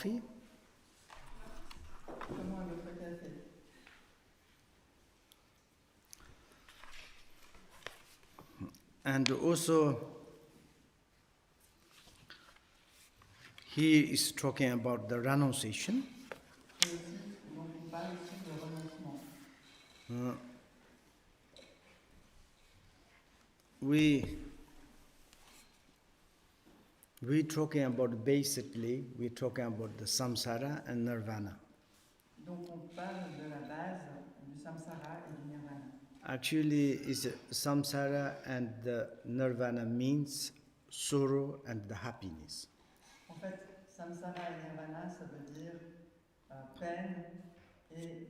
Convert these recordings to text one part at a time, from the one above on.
Comment est votre café? And also, he is talking about the renunciation. Et aussi, donc on parle aussi de renoncement. We're talking about basically, we're talking about the samsara and nirvana. Donc on parle de la base du samsara et du nirvana. Actually, is samsara and the nirvana means sorrow and the happiness. En fait, samsara et nirvana, ça veut dire peine et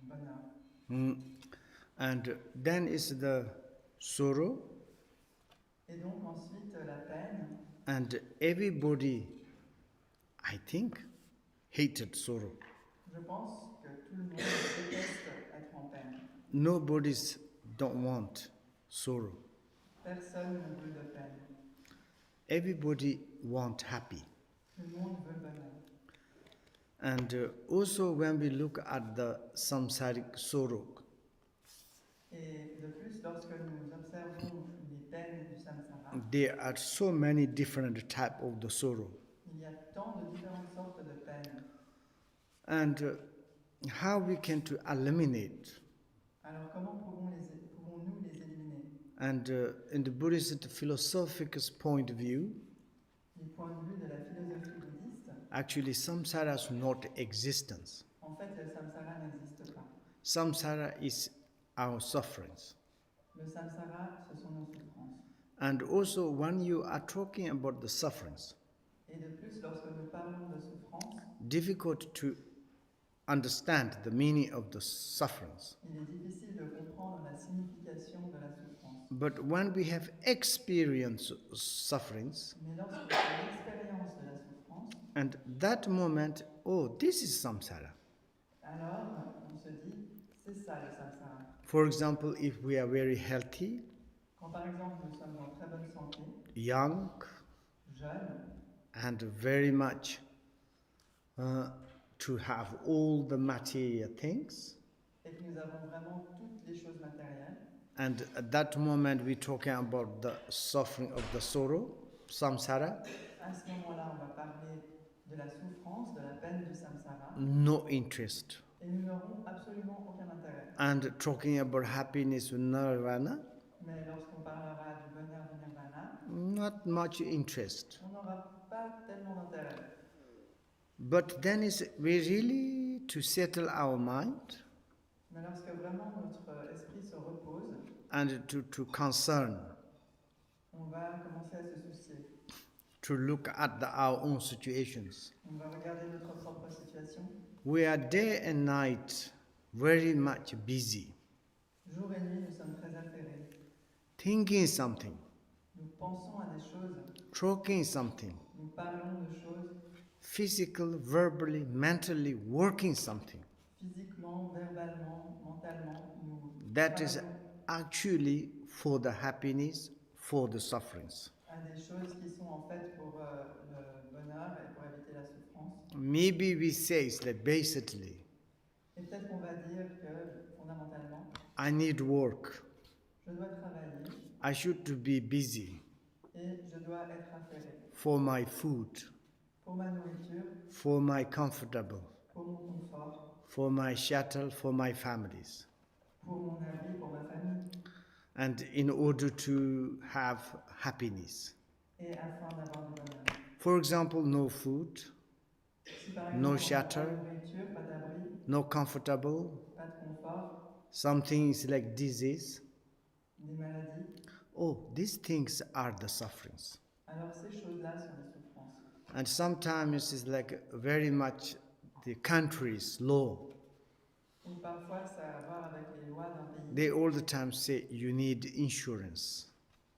bonheur. And then is the sorrow. Et donc ensuite la peine. And everybody, I think, hated sorrow. Je pense que tout le monde déteste être en peine. Nobody don't want sorrow. Personne ne veut de peine. Everybody want happy. Tout le monde veut le bonheur. And also when we look at the samsaric sorrow, et de plus, lorsque nous observons les peines du samsara, there are so many different types of the sorrow. Il y a tant de différentes sortes de peines. And how we can to eliminate. Alors comment pouvons-nous les éliminer? And in the Buddhist philosophical point of view, du point de vue de la philosophie bouddhiste, actually samsara is not existence. En fait, le samsara n'existe pas. Samsara is our sufferings. Le samsara, ce sont nos souffrances. And also when you are talking about the sufferings, et de plus, lorsque nous parlons de souffrance, difficult to understand the meaning of the sufferings. Il est difficile de comprendre la signification de la souffrance. But when we have experienced sufferings, Mais lorsque on a l'expérience de la souffrance, and that moment, oh, this is samsara. Alors, on se dit, c'est ça le samsara. For example, if we are very healthy, Quand par exemple nous sommes en très bonne santé, young, jeunes, and very much to have all the material things, et que nous avons vraiment toutes les choses matérielles, and at that moment we're talking about the suffering of the sorrow, samsara, à ce moment-là, on va parler de la souffrance, de la peine du samsara, no interest. et nous n'aurons absolument aucun intérêt. And talking about happiness, nirvana, Mais lorsqu'on parlera du bonheur du nirvana, not much interest. on n'aura pas tellement d'intérêt. But then we really to settle our mind Mais lorsque vraiment notre esprit se repose, and to concern, on va commencer à se soucier. to look at our own situations. On va regarder notre propre situation. We are day and night very much busy, Jour et nuit, nous sommes très affairés. thinking something, Nous pensons à des choses, talking something, nous parlons de choses, physical, verbally, mentally working something. physiquement, verbalement, mentalement, nous That is travaillons actually for the happiness, for the sufferings. à des choses qui sont en fait pour le bonheur et pour éviter la souffrance. Maybe we say that basically, Et peut-être qu'on va dire que, fondamentalement, I need work, je dois travailler I should to be busy et je dois être affairé for my food, pour ma nourriture, for my comfortable, pour mon confort, for my shelter, for my families, pour mon abri, pour ma famille, and in order to have happiness. et afin d'avoir du bonheur. For example, no food, Si par exemple, no on n'a shelter, pas de nourriture, pas d'abri, no comfortable, pas de confort, something is like disease. des maladies, Oh, these things are the sufferings. alors ces choses-là sont des souffrances. And sometimes it's like very much the country's law. Et parfois, ça a à voir avec les lois d'un pays. They all the time say you need insurance,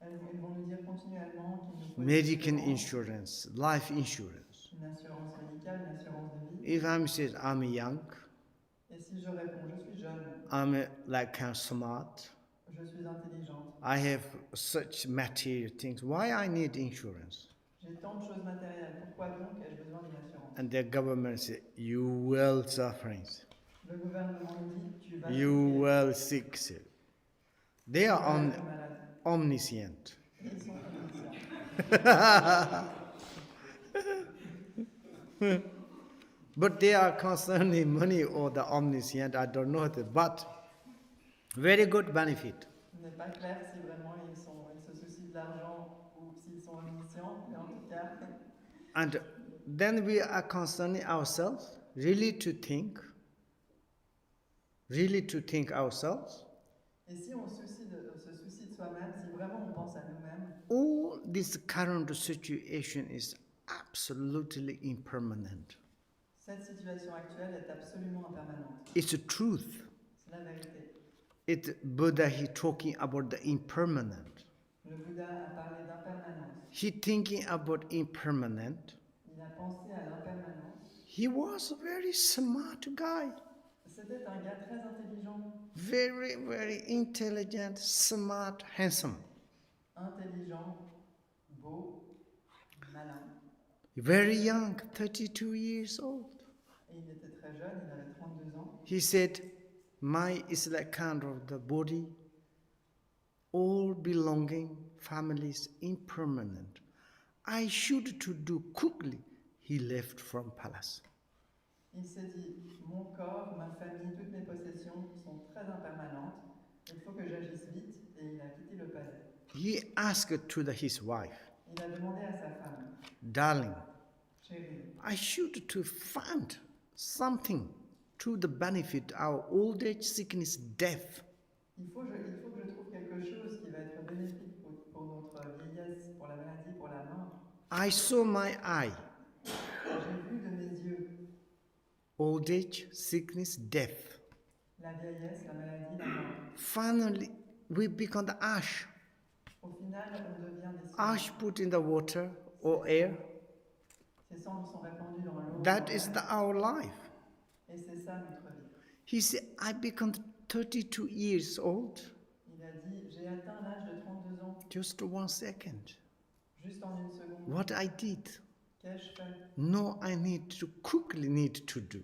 Ils vont nous dire continuellement qu'il nous faut medical une assurance, insurance, life insurance. une assurance médicale, une assurance de vie. If I'm said I'm young, Et si je réponds, je suis jeune, I'm like kind of smart, je suis intelligente, I have such material things, why I need insurance? j'ai tant de choses matérielles, pourquoi donc ai-je besoin d'une assurance? and their government say, you will suffering, Le gouvernement dit, tu vas you souffrir, will sick. They tu are vas être malade. omniscient. Et ils sont omniscients. But they are concerning money or the omniscient, I don't know, but very good benefit. Il n'est pas clair si vraiment ils se soucient de l'argent ou s'ils sont omniscients, mais en tout cas, And then we are concerning ourselves, really to think ourselves. et si on se soucie de soi-même, si vraiment on pense à nous-mêmes, All this current situation is absolutely impermanent. cette situation actuelle est absolument impermanente. It's a truth. C'est la vérité. Buddha, he talking about the impermanent. Le Bouddha a parlé d'impermanence. He thinking about impermanent. Il a pensé à l'impermanence. He was a very smart guy. C'était un gars très intelligent. Very, very intelligent, smart, handsome. Intelligent, beau, malin. Very young, 32 years old. Et il était très jeune, il avait 32 ans. He said, my is like kind of the body, all belonging, families, impermanent. I should to do quickly. He left from palace. Il s'est dit, mon corps, ma famille, toutes mes possessions sont très impermanentes. Il faut que j'agisse vite et il a quitté le palais. He asked to his wife, Il a demandé à sa femme, darling, chérie, I should to find something to the benefit our old age, sickness, death. il faut que je trouve quelque chose qui va être bénéfique pour notre vieillesse, pour la maladie, pour la mort. I saw my eye, J'ai vu de mes yeux old age, sickness, death. la vieillesse, la maladie, la mort. Finally, we become the ash. Au final, on devient des cendres. Ash put in the water or air. Ces cendres sont répandues dans l'eau. That is our life. Et c'est ça notre vie. He said, I become 32 years old. Il a dit, j'ai atteint l'âge de 32 ans, Just 1 second. juste en une seconde. What I did? Qu'ai-je fait? No, I quickly need to do.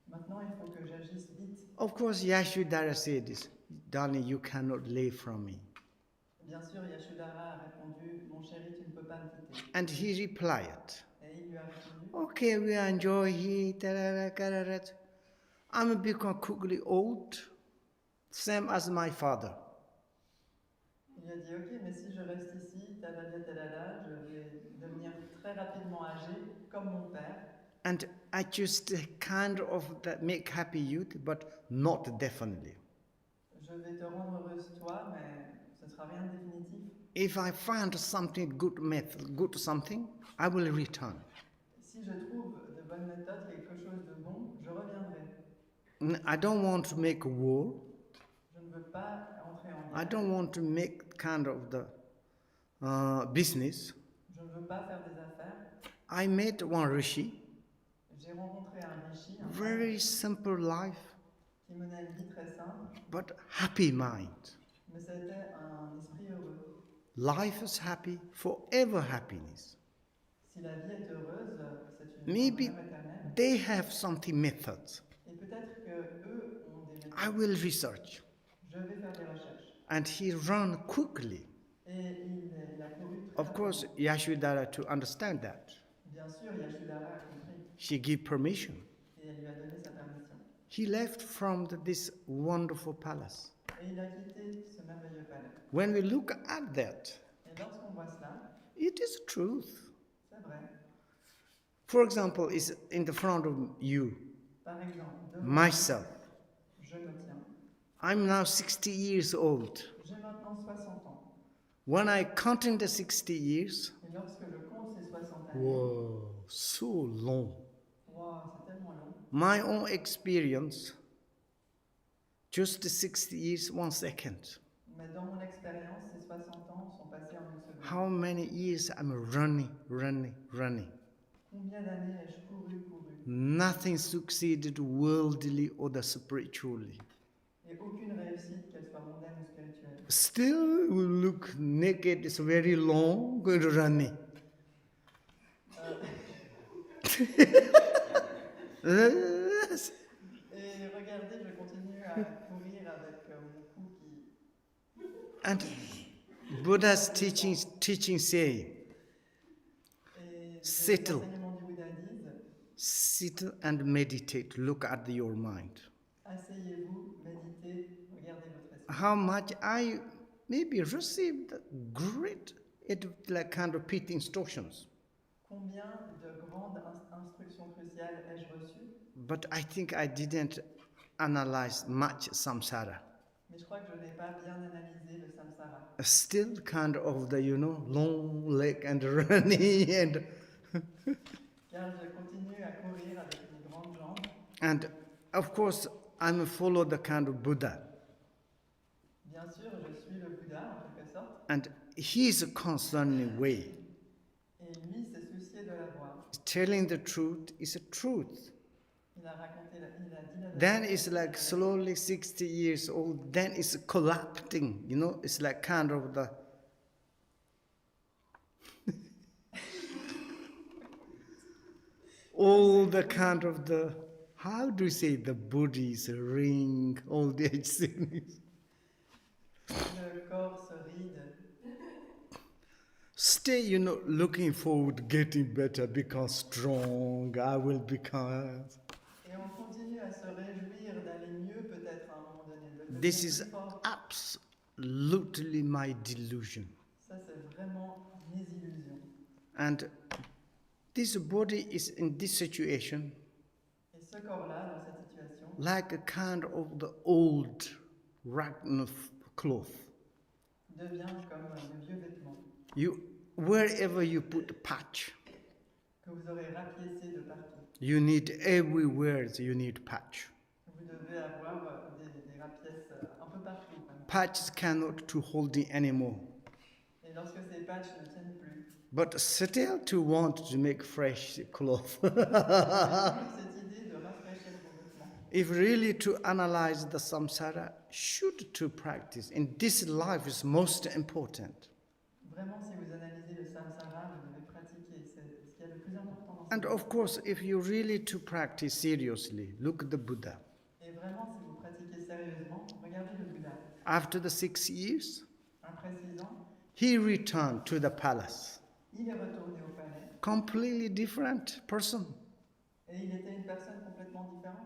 Maintenant, il faut que j'agisse vite. Of course, Yashodhara said this, darling, you cannot live from me. Bien sûr, Yashodhara a répondu, mon chéri, tu ne peux pas me quitter. And he replied, Et il lui a répondu, okay, we enjoy here, I'm become quickly old, same as my father. il lui a dit, ok, mais si je reste ici, talala, je vais devenir très rapidement âgé, comme mon père. And I just kind of make happy youth, but not definitely. Je vais te rendre heureuse, toi, mais ce ne sera rien de définitif. If I find something good something, I will return. Si je trouve de bonnes méthodes, quelque chose de bon, je reviendrai. I don't want to make a war. Je ne veux pas entrer en I guerre. don't want to make kind of the business. Je ne veux pas faire des affaires. I met one rishi, J'ai rencontré un rishi, un very simple life, qui menait une vie très simple, but happy mind. mais c'était un esprit heureux. Life is happy, forever happiness. Si la vie est heureuse, c'est une Maybe bonheur éternel. they have something methods. Et peut-être que eux ont des méthodes. I will research. Je vais faire des recherches. And he ran quickly. Et il a couru très Of course, rapidement. Yashodhara to understand that. Bien sûr, Yashodhara a compris She gave permission. et elle lui a donné sa permission. He left from this wonderful palace. Et il a quitté ce merveilleux palais. When we look at that, Et lorsqu'on voit cela, it is truth. c'est vrai. For example, is in the front of you, Par exemple, devant myself. moi, je me tiens. I'm now 60 years old. J'ai maintenant 60 ans. When I counting the 60 years, Et lorsque je compte ces 60 années, whoa, so long. wow, c'est tellement long. My own experience, just 60 years, 1 second. Mais dans mon expérience, ces 60 ans sont passés en une seconde. How many years I'm running. Combien d'années ai-je couru? Nothing succeeded worldly or the spiritually. Et aucune réussite, qu'elle soit mondaine ou spirituelle. Still, we look naked, it's very long, going to running. Et regardez, je continue à courir avec mon cou qui... And Buddha's teaching say, Et settle. l'enseignement du Bouddha disent, Sit and meditate, look at your mind. asseyez-vous, méditez, regardez votre esprit. How much I maybe received great, like kind of pit instructions. Combien de grandes instructions cruciales ai-je reçues? But I think I didn't analyze much samsara. Mais je crois que je n'ai pas bien analysé le samsara. Still kind of the, long leg and running and... Car je continue à courir avec mes grandes jambes. And of course, I'm follow the kind of Buddha. Bien sûr, je suis le Bouddha en quelque sorte. And his concerning way. Et lui s'est soucié de la voix. Telling the truth is a truth. Il a dit la vérité. Then it's like slowly 60 years old, then it's collapsing, it's like kind of the... all the kind of the, how do you say, the Buddhist ring, all the things. Le corps se ride. Stay, looking forward, getting better, become strong, I will become... Et on continue à se réjouir d'aller mieux peut-être à un moment donné. This is absolutely my delusion. Ça, c'est vraiment mes illusions. And this body is in this situation, Et ce corps-là, dans cette situation, like a kind of the old raglan cloth. devient comme de vieux vêtements Wherever you put patch, que vous aurez rapiécés de partout. you need everywhere you need patch. Vous devez avoir des rapièces un peu partout. Patches cannot to hold it anymore. Et lorsque ces patchs ne tiennent plus, But still to want to make fresh cloth. il y a toujours cette idée de rafraîchir vos vêtements. If really to analyze the samsara, should to practice. In this life is most important. Vraiment, si vous analysez le samsara, vous devez pratiquer. C'est ce qui est le plus important dans And cette of course, if you really to practice seriously, look at the Buddha. Et vraiment, si vous pratiquez sérieusement, regardez le Bouddha. After the 6 years, Après 6 ans, he returned to the palace. il est retourné au palais Completely different person. et il était une personne complètement différente.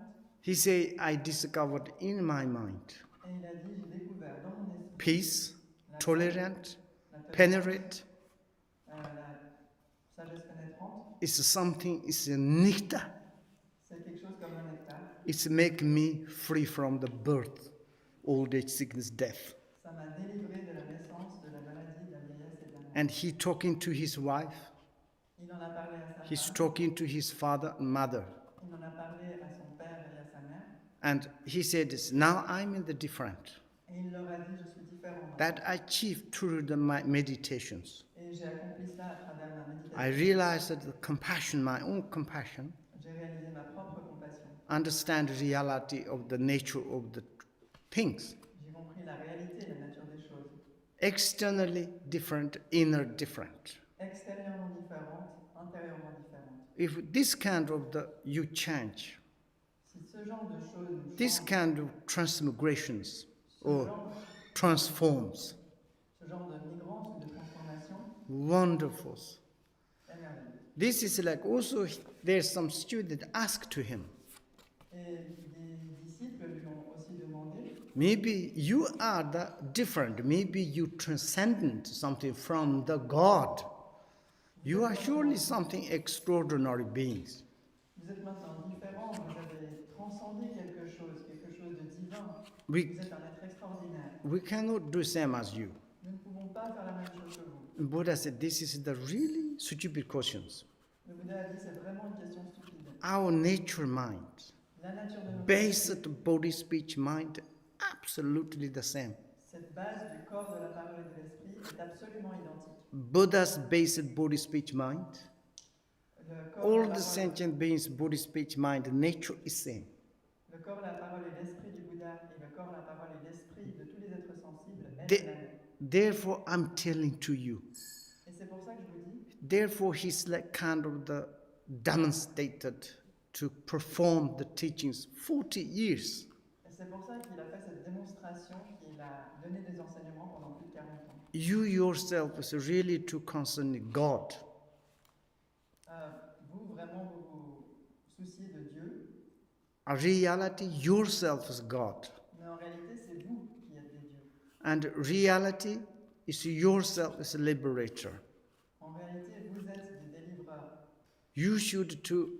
He said, I discovered in my mind Et il a dit, j'ai découvert dans mon esprit peace, la tolerant, la tolérance, penetrate. la sagesse pénétrante. It's something, it's a nectar. C'est quelque chose comme un nectar. It's make me free from the birth, old age, sickness, death. Ça m'a délivré de la naissance, de la maladie, de la vieillesse et de la mort. And he talking to his wife, Il en a parlé à sa he's femme, talking to his father and mother. il en a parlé à son père et à sa mère. And he said, now I'm in the different. Et il leur a dit, je suis différent. That I achieved through my meditations. Et j'ai accompli cela à travers ma méditation. I realized that the compassion, my own compassion, J'ai réalisé ma propre compassion. understand the reality of the nature of the things. J'ai compris la réalité, la nature des choses. Externally different, inner different. Extérieurement différente, intérieurement différente. If this kind of you change, Si ce genre de choses nous this change, kind of transmigrations ce or genre, transforms, ce genre de migrance ou de transformation wonderful. est merveilleux. This is like also there's some student asked to him, Et des disciples lui ont aussi demandé, maybe you are the different, maybe you transcendent something from the God. You are surely something extraordinary beings. vous êtes maintenant différent, vous avez transcendé quelque chose de divin. We, Vous êtes un être extraordinaire. we cannot do same as you. Nous ne pouvons pas faire la même chose que vous. Buddha said this is the really stupid questions. Le Bouddha a dit, c'est vraiment une question stupide. Our nature mind, La nature de nos basic body speech mind, absolutely the same. Cette base du corps, de la parole et de l'esprit est absolument identique. Buddha's basic body speech mind, Le corps, all la the parole, sentient beings body speech mind, nature is same. le corps, la parole et l'esprit du Bouddha et le corps, la parole et l'esprit de tous les êtres sensibles est They- la même. Therefore, I'm telling to you. Et c'est pour ça que je vous dis, Therefore, he's like kind of the demonstrated to perform the teachings 40 years. Et c'est pour ça qu'il a fait cette démonstration, qu'il a donné des enseignements pendant plus de 40 ans. You yourself is really to concern God. Vous, vraiment, vous vous souciez de Dieu. In reality, yourself is God. Mais en réalité, c'est vous qui êtes des dieux. And reality is yourself as a liberator. En réalité, vous êtes des délivreurs. You should to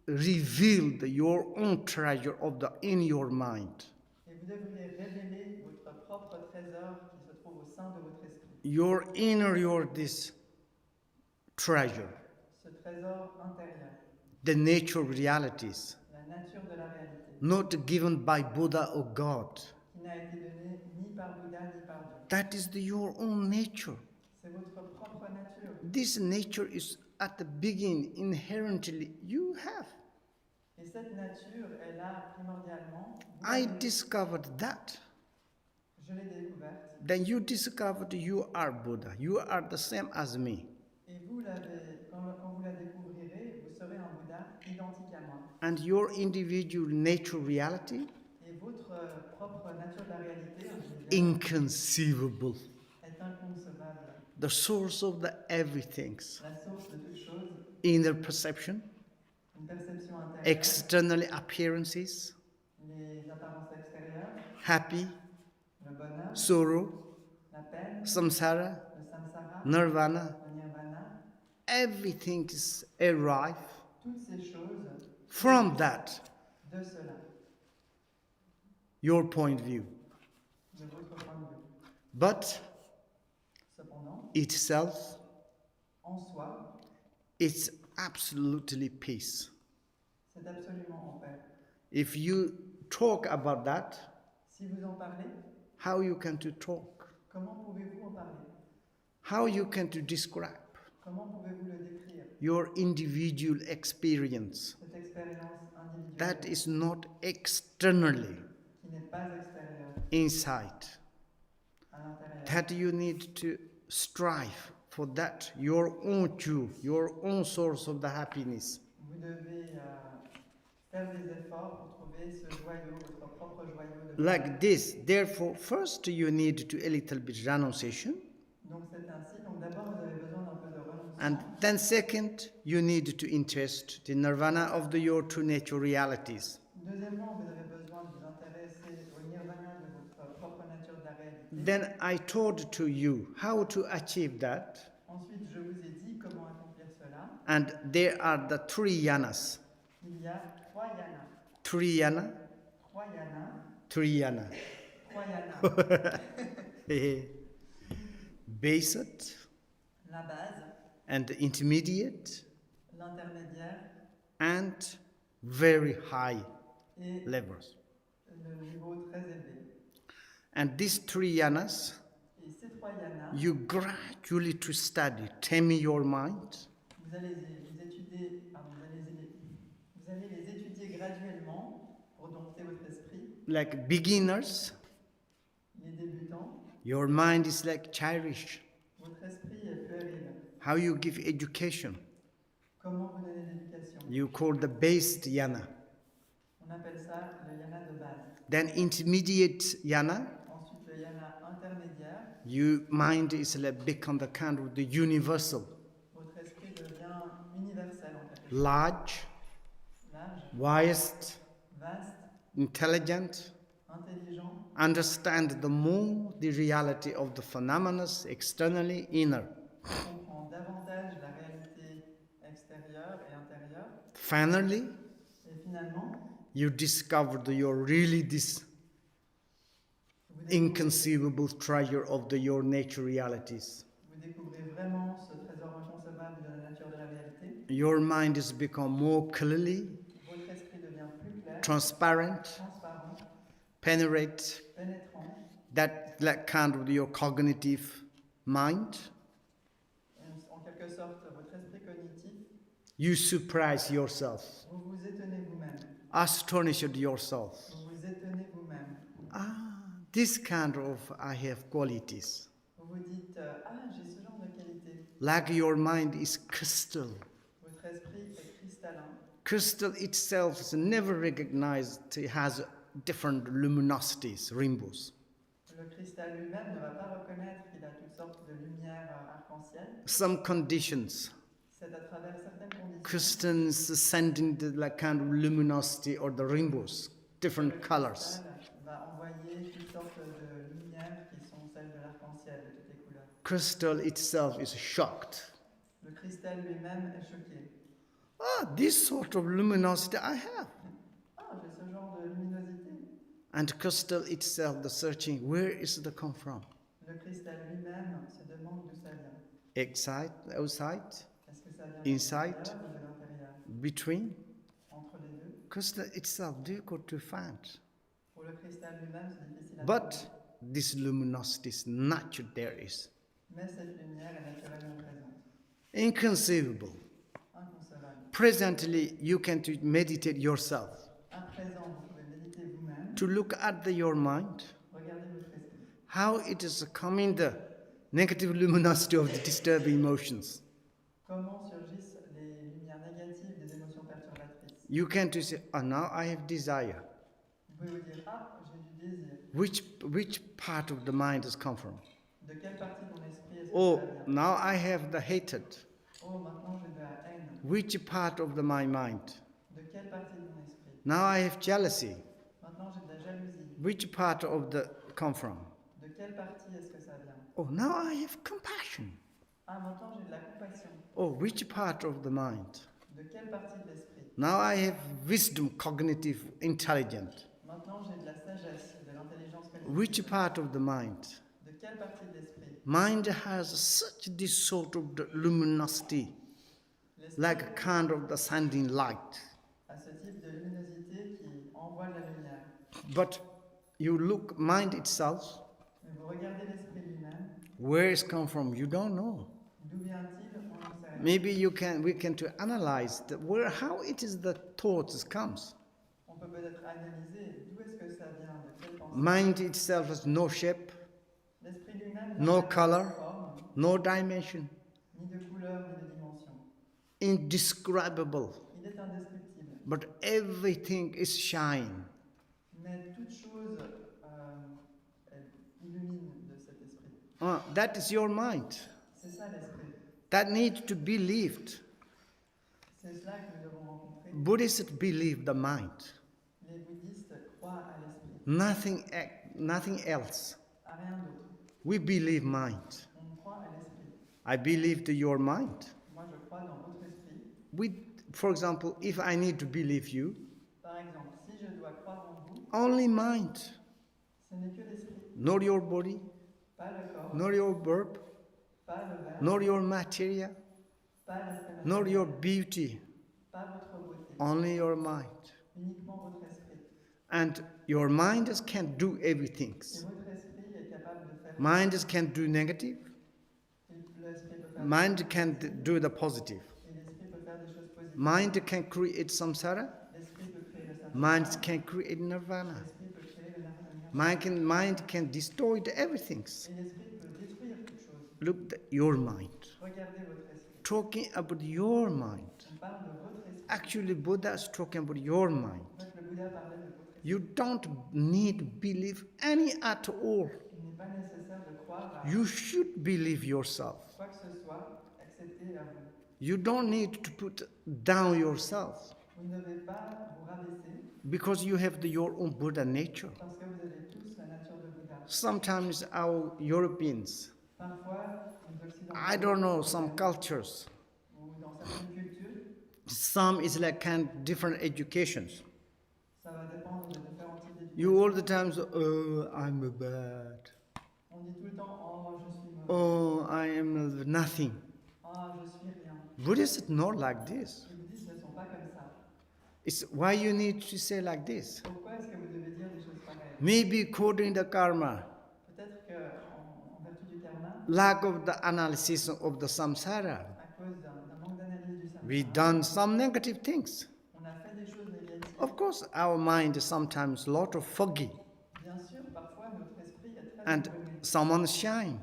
reveal your own treasure in your mind. Et vous devriez révéler votre propre trésor qui se trouve au sein de votre esprit. This treasure. Ce trésor intérieur. The nature realities. La nature de la réalité. Not given by Buddha or God. Qui n'a été donné ni par Bouddha ni par Dieu. That is your own nature. C'est votre propre nature. This nature is at the beginning inherently you have. Et cette nature est là primordialement. I discovered that. Je l'ai découverte. Then you discovered you are Buddha. You are the same as me. Et vous l'avez, quand vous la découvrirez, vous serez un Bouddha identique à moi. And your individual nature reality. Et votre propre nature de la réalité inconceivable. Est inconcevable. The source of the everythings. La source de toute chose. Inner perception. Une perception intérieure. External appearances. Les apparences extérieures. Happy. Le bonheur. Sorrow. La peine. Samsara. Le samsara. Nirvana. Le nirvana. Everything is arrive. Toutes ces choses. From that. De cela. Your point of view. De votre point de vue. But cependant, itself, en soi, it's absolutely peace. C'est absolument en paix. If you talk about that, si vous en parlez, how you can to talk? Comment pouvez-vous en parler? How you can to describe? Comment pouvez-vous le décrire? Your individual experience. Cette expérience individuelle. That is not externally. Qui n'est pas extérieure. Inside. À l'intérieur. That you need to strive for that, your own truth, your own source of the happiness. Vous devez faire des efforts pour trouver ce joyau, votre propre joyau de like this. Therefore, first you need to a little bit renunciation. Donc c'est ainsi. Donc d'abord vous avez besoin d'un peu de renoncement. And then second, you need to interest the nirvana of your true nature realities. Deuxièmement, vous avez besoin de vous intéresser au nirvana de votre propre nature de la réalité. Then I told to you how to achieve that. Ensuite, je vous ai dit comment accomplir cela. And there are the three yanas. Il y a trois yanas. Three yana. Trois yanas. Three yana. Trois yanas. Basic. La base. And intermediate. L'intermédiaire. And very high et levels. Le niveau très élevé. And these three yanas, et ces trois yanas, you gradually to study, tame your mind. Vous allez les étudier, vous allez les étudier graduellement pour dompter votre esprit. Like beginners, les débutants, your mind is like childish. Votre esprit est puéril. How you give education? Comment vous donnez l'éducation? You call the based yana. On appelle ça le yana de base. Then intermediate yana. Ensuite le yana intermédiaire. Your mind is like become the kind of the universal. Votre esprit devient universel en quelque sorte. Large. Vaste. Intelligent. Intelligent. Understand the more the reality of the phenomena externally inner. Comprend davantage la réalité extérieure et intérieure. Finally, et finalement, you discovered your really this inconceivable treasure of your nature realities. Vous découvrez vraiment ce trésor inconcevable de la nature de la réalité. Your mind has become more clearly, votre esprit devient plus clair, transparent, pénétrant, that kind of your cognitive mind. En quelque sorte, votre esprit cognitif. You surprise yourself. Vous vous étonnez vous-même. Astonished yourself. Vous vous étonnez vous-même. This kind of I have qualities. Vous vous dites j'ai ce genre de qualité. Like your mind is crystal. Votre esprit est cristallin. Crystal itself is never recognized, it has different luminosities, rainbows. Le cristal lui-même ne va pas reconnaître qu'il a toutes sortes de lumières arc-en-ciel. Some conditions. C'est à travers certaines conditions. Crystals sending the kind of luminosity or the rainbows, different le colors. Va envoyer toutes sortes de lumières qui sont celles de l'arc-en-ciel de toutes les couleurs. Crystal itself is shocked. Le cristal lui-même est choqué. This sort of luminosity I have. J'ai ce genre de luminosité. And crystal itself, the searching, where is it come from? Le cristal lui-même se demande d'où ça vient. Outside? Est-ce que ça vient Inside? ou de l'intérieur? Between? Entre les deux. Crystal itself difficult to find. Pour le cristal lui-même, c'est difficile à But trouver. this luminosity is natural, there is. Mais cette lumière est naturellement présente. Inconceivable. Inconcevable. Presently, you can meditate yourself. À présent, vous pouvez méditer vous-même. To look at your mind. Regardez votre esprit. How it is coming the negative luminosity of the disturbing emotions. Comment surgissent les lumières négatives des émotions perturbatrices? You can say, now I have desire. Vous pouvez vous dire, j'ai du désir. Which part of the mind has come from? De quelle partie de mon esprit est-ce que ça vient? Now I have the hatred. Maintenant j'ai de la haine. Which part of my mind? De quelle partie de mon esprit? Now I have jealousy. Maintenant j'ai de la jalousie. Which part of the come from? De quelle partie est-ce que ça vient? Now I have compassion. Maintenant j'ai de la compassion. Which part of the mind? De quelle partie de l'esprit? Now I have wisdom, cognitive, intelligent. Maintenant j'ai de la sagesse, de l'intelligence cognitive. Which part of the mind? De quelle partie de l'esprit? Mind has such this sort of the luminosity, like a kind of the sending light. À ce type de luminosité qui envoie de la lumière. But you look mind itself. Mais vous regardez l'esprit lui-même. Where it's come from, you don't know. D'où vient-il? On n'en sait rien. Maybe we can to analyze how it is the thoughts comes. On peut peut-être analyser d'où est-ce que ça vient, de quelle pensée. Mind itself has no shape, L'esprit lui-même no n'a pas color, de forme, no dimension, ni de couleur, ni de dimension. indescribable. Il est indescriptible. But everything is shine. Mais toute chose illumine de cet esprit. That is your mind. C'est ça l'esprit. That needs to be lived. C'est cela que nous devons rencontrer. Buddhists believe the mind. Les bouddhistes croient à l'esprit. Nothing else. À rien d'autre. We believe mind. On croit à l'esprit. I believe to your mind. Moi, je crois dans votre esprit. For example, if I need to believe you, Par exemple, si je dois croire en vous, only mind, ce n'est que l'esprit. not your body, Pas le corps, not your verb, pas le verbe, not your material, pas l'aspect not matériel, your beauty, pas votre beauté, only your mind. uniquement votre esprit. And your mind can do everything. Et votre esprit est capable de faire. Mind can do negative. L'esprit peut faire. Mind can do the positive. Et l'esprit peut faire des choses positives. Mind can create samsara. L'esprit peut créer le samsara. Mind can create nirvana. L'esprit peut créer le nirvana. Mind can destroy everything. Et l'esprit peut détruire toute chose. Look at your mind. Regardez votre esprit. Talking about your mind. On parle de votre esprit. Actually, Buddha is talking about your mind. En fait, le Bouddha parlait de votre esprit. You don't need to believe any at all. Il n'est pas nécessaire de croire à You should believe yourself. quoi que ce soit, accepter à vous. You don't need to put down yourself Vous ne devez pas vous rabaisser because you have your own Buddha nature. parce que vous avez tous la nature de Bouddha. Sometimes our Europeans, Parfois, les Occidentaux, I don't know, some cultures, ou dans certaines cultures, some is like kind of different educations. ça va dépendre de différents types d'éducation. You all the time say, I'm bad. On dit tout le temps, oh, je suis mauvais, I am nothing. oh, je suis rien. Buddhists are not like this. Les bouddhistes ne sont pas comme ça. It's why you need to say like this. Pourquoi est-ce que vous devez dire des choses pareilles? Maybe according to karma, Peut-être qu'en vertu du karma, lack of the analysis of the samsara, à cause d'un manque d'analyse du samsara, we done some negative things. on a fait des choses négatives. Of course, our mind is sometimes a lot of foggy, Bien sûr, parfois notre esprit est très and embrumé. someone shine,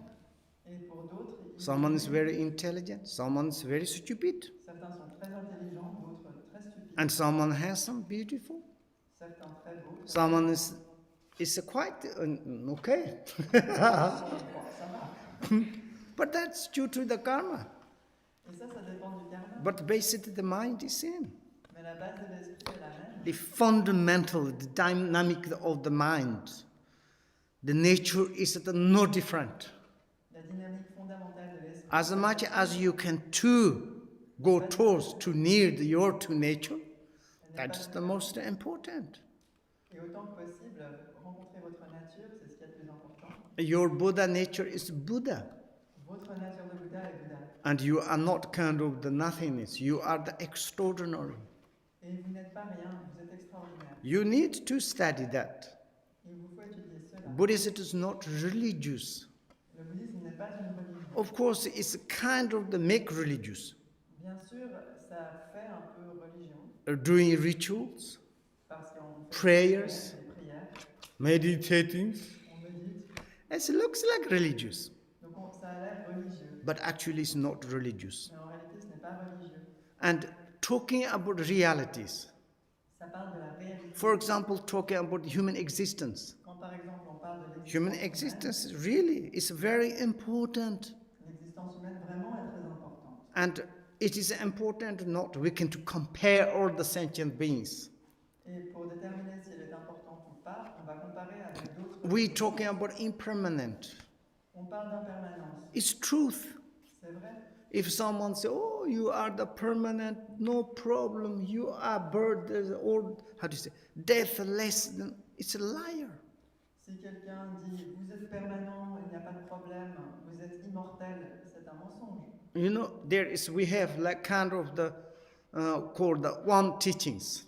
Et pour d'autres, someone is very intelligent, someone is very stupid. certains sont très intelligents, d'autres très stupides. And someone handsome, beautiful. certains très beaux, Someone is quite okay. ça marche. But that's due to the karma. Et ça dépend du karma. But basically the mind is same. Mais la base de l'esprit est la même. The fundamental, the dynamic of the mind, the nature is no different. La dynamique fondamentale de l'esprit. As much as you can go towards to near your to nature, that's the most important. Et autant que possible, rencontrer votre nature, c'est ce qui est le plus important. Your Buddha nature is Buddha. Votre nature de Bouddha est Bouddha. And you are not kind of the nothingness, you are the extraordinary. Et vous n'êtes pas rien, vous êtes extraordinaire. You need to study that. Il vous faut étudier cela. Buddhism is not religious. Le bouddhisme n'est pas une religion. Of course, it's kind of the make religious. Bien sûr, ça fait un peu religion. Doing rituals, Parce qu'on fait prayers, des prières, meditating. on médite. It looks like religious, Donc ça a l'air religieux. but actually it's not religious. Mais en réalité, ce n'est pas religieux. And talking about realities, Ça parle de la réalité. for example, talking about human existence. Quand par exemple on parle de l'existence Human humaine, existence really is very important. l'existence humaine vraiment est très importante. And it is important not we can to compare all the sentient beings. Et pour déterminer si elle est importante ou pas, on va comparer avec d'autres. We're talking about impermanent. On parle d'impermanence. It's truth. C'est vrai. If someone says, oh, you are the permanent, no problem, you are bird, or how do you say, deathless, it's a liar. Si quelqu'un dit vous êtes permanent, il n'y a pas de problème, vous êtes immortel, c'est un mensonge. You know, we have like kind of the, called the one teachings.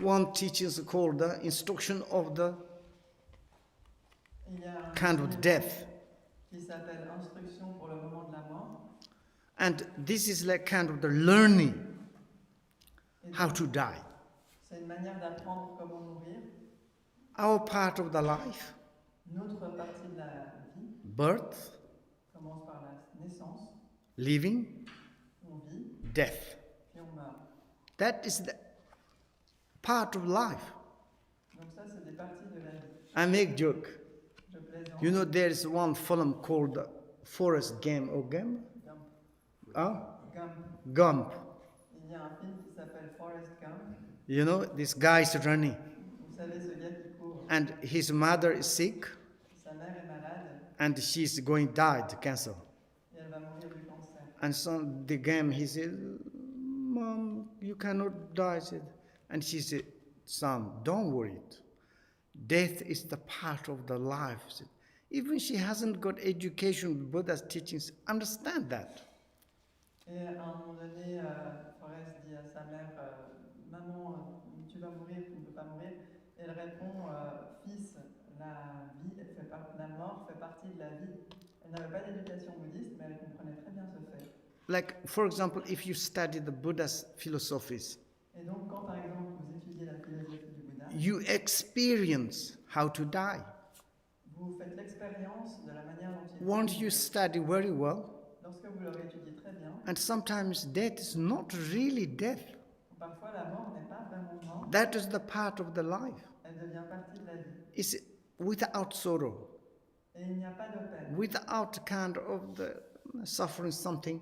One teachings called the instruction of the Il y a un kind of death. qui s'appelle Instruction pour le moment de la mort. And this is like kind of the learning Et how donc, to die. c'est une manière d'apprendre comment mourir. Our part of the life, Notre partie de la vie birth, commence par la naissance, living, on vit, death. puis on meurt. That is the part of life. Donc ça, c'est des parties de la vie. I make joke. Je plaisante. You know, there is one film called Forest Game or Game? Gump. Huh? Gump. Gump. Il y a un film qui s'appelle Forrest Gump. You know, this guy is running Vous savez, ce gars qui court. and his mother is sick Sa mère est malade and she's going to die to cancer. et elle va mourir du cancer. And so the game, he said, Mom, you cannot die. And she said, son, don't worry. Death is the part of the life. Even she hasn't got education, Buddha's teachings, understand that. Et à un moment donné, Forrest dit à sa mère, maman, tu vas mourir, tu ne peux pas mourir. Et elle répond, fils, la mort fait partie de la vie. Elle n'avait pas d'éducation bouddhiste, mais elle comprenait très bien ce fait. Like, for example, if you study the Buddha's philosophies, Et donc, quand par exemple vous étudiez la philosophie du Bouddha, you experience how to die. vous faites l'expérience de la manière dont il Once vit. you study very well, Lorsque vous l'aurez étudié très bien, and sometimes death is not really death. parfois la mort n'est pas vraiment mort, That is the part of the life. elle devient partie de la vie. It's without sorrow, Et il n'y a pas de peine. without kind of the suffering something,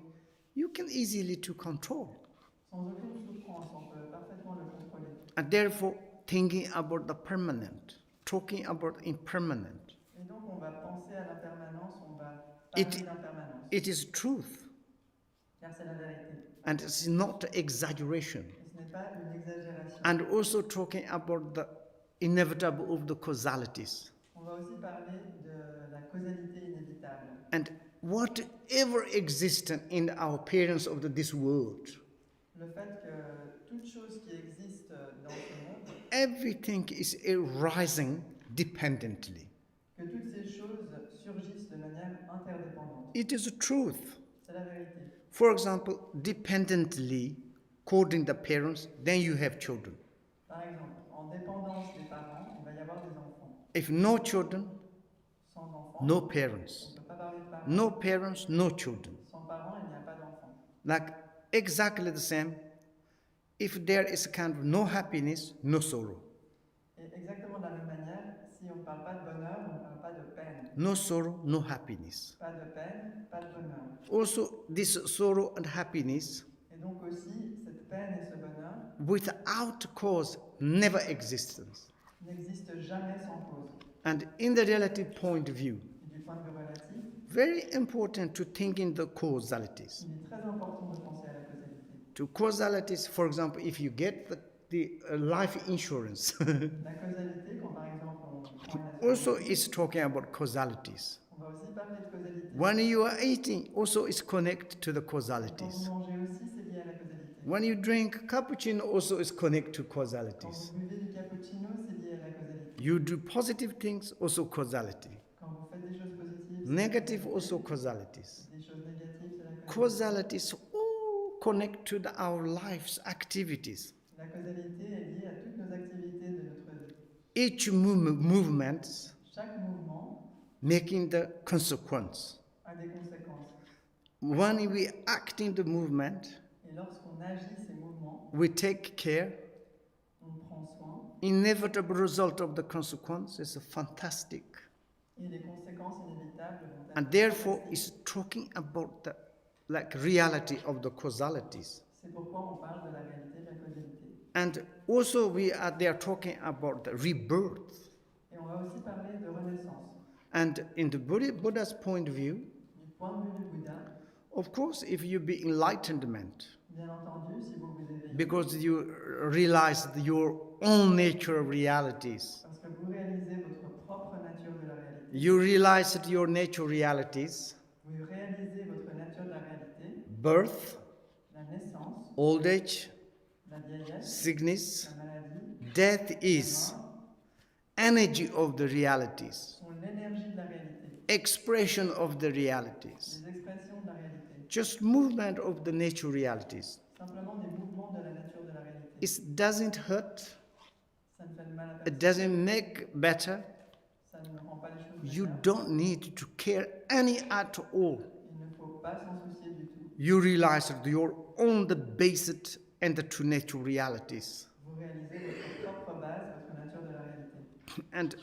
you can easily to control. Sans aucune souffrance, on peut parfaitement le contrôler. And therefore, thinking about the permanent, talking about impermanent, Et donc on va penser à l'impermanence, on va It- parler d'impermanence. it is truth, Car c'est la vérité. and it's not exaggeration. Et ce n'est pas une exagération. And also talking about the inevitable of the causalities. On va aussi parler de la causalité inévitable. And whatever existent in our appearance of this world, Le fait que toute chose qui existe dans ce monde, everything is arising dependently. que toutes ces choses surgissent de manière interdépendante. It is a truth. C'est la vérité. For example, dependently, according the parents, then you have children. Par exemple, en dépendance des parents, il va y avoir des enfants. If no children, Sans enfants, no on ne parents. peut pas parler de parents. No parents, no children. Sans parents, il n'y a pas d'enfants. Like exactly the same. if there is kind of no happiness, no sorrow. Et exactement de la même manière, si on ne parle pas de bonheur, on ne parle pas de peine. No sorrow, no happiness. Pas de peine, pas de bonheur. Also, this sorrow and happiness, Et donc aussi, cette peine et ce bonheur without cause, never existence. n'existent jamais sans cause. And in the relative point of view, Et du point de vue relatif, very important to think in the causalities. il est très important de penser à la causalité. To causalities, for example, if you get the life insurance, La causalité, quand par exemple on prend une assurance, also it's talking about causalities. on va aussi parler de causalité. When you are eating, also it's connected to the Quand causalities. vous mangez aussi, c'est lié à la causalité. When you drink cappuccino, also it's connected to Quand causalities. vous buvez du cappuccino, c'est lié à la causalité. You do positive things, also causality. Quand vous faites des choses positives, c'est Negative, la also causalité. causalities. Des choses négatives, c'est la causalité. Causalities all connect to our life's activities. La causalité est liée à toutes nos activités de notre vie. Each movement Chaque mouvement making the consequence. a des conséquences. When we act in the movement, Et lorsqu'on agit ces mouvements, we take care. on prend soin. Inevitable result of the consequence is fantastic. Et les conséquences inévitables vont être And therefore, fantastiques. it's talking about the reality of the causalities. C'est pourquoi on parle de la réalité de la causalité. And also they are talking about the rebirth. Et on va aussi parler de renaissance. And in the Buddha's point of view, Du point de vue du Bouddha, of course, if you be enlightenment, bien entendu, si vous vous éveillez, because you realize your own nature of realities, parce que vous réalisez votre propre nature de la réalité, you realize that your nature realities, vous réalisez votre nature de la réalité, birth, la naissance, old age, la vieillesse, sickness, la maladie, death la is mort, energy of the realities, sont l'énergie de la réalité, expression of the realities, les expressions de la réalité, just movement of the nature realities. simplement des mouvements de la nature de la réalité. It doesn't hurt, Ça ne fait de mal à it personne, doesn't make better. ça ne rend pas les choses You meilleures. don't need to care any at all. Il ne faut pas s'en soucier du tout. You realize that you're on the basic and the true nature realities. Vous réalisez votre propre base, votre nature de la réalité. And